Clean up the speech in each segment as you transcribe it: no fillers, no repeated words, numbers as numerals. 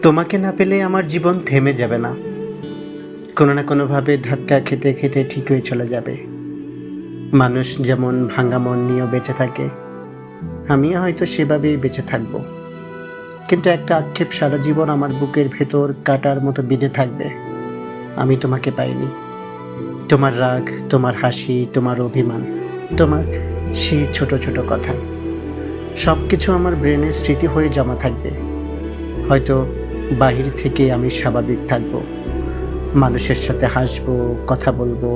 তোমাকে না পেলে আমার জীবন থেমে যাবে না, কোনো না কোনোভাবে ধাক্কা খেতে খেতে ঠিক হয়ে চলে যাবে। মানুষ যেমন ভাঙা মন নিয়েও বেঁচে থাকে, আমিও হয়তো সেভাবেই বেঁচে থাকব। কিন্তু একটা আক্ষেপ সারা জীবন আমার বুকের ভেতর কাটার মতো বিঁধে থাকবে। আমি তোমাকে পাইনি। তোমার রাগ, তোমার হাসি, তোমার অভিমান, তোমার সেই ছোট ছোট কথা, সব কিছু আমার ব্রেনের স্মৃতি হয়ে জমা থাকবে। হয়তো বাহির থেকে আমি স্বাভাবিক থাকব, মানুষের সাথে হাসবো, কথা বলবো,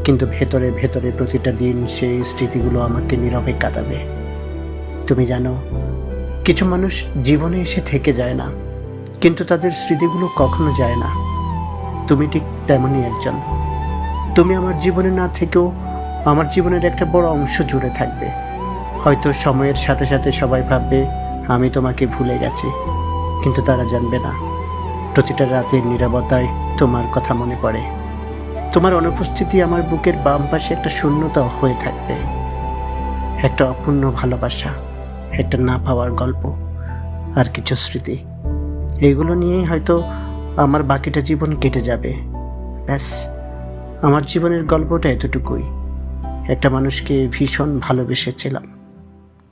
কিন্তু ভেতরে ভেতরে প্রতিটা দিন সেই স্মৃতিগুলো আমাকে নীরবে কাঁদাবে। তুমি জানো, কিছু মানুষ জীবনে এসে থেকে যায় না, কিন্তু তাদের স্মৃতিগুলো কখনো যায় না। তুমি ঠিক তেমনই একজন। তুমি আমার জীবনে না থেকেও আমার জীবনের একটা বড় অংশ জুড়ে থাকবে। হয়তো সময়ের সাথে সাথে সবাই ভাববে আমি তোমাকে ভুলে গেছি, কিন্তু তারা জানবে না প্রতিটা রাতের নীরবতায় তোমার কথা মনে পড়ে। তোমার অনুপস্থিতি আমার বুকের বাম পাশে একটা শূন্যতা হয়ে থাকবে, একটা অপূর্ণ ভালোবাসা, একটা না পাওয়ার গল্প, আর কিছু স্মৃতি। এগুলো নিয়েই হয়তো আমার বাকিটা জীবন কেটে যাবে। ব্যাস, আমার জীবনের গল্পটা এতটুকুই। একটা মানুষকে ভীষণ ভালোবেসেছিলাম,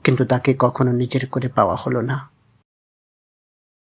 কিন্তু তাকে কখনো নিজের করে পাওয়া হলো না।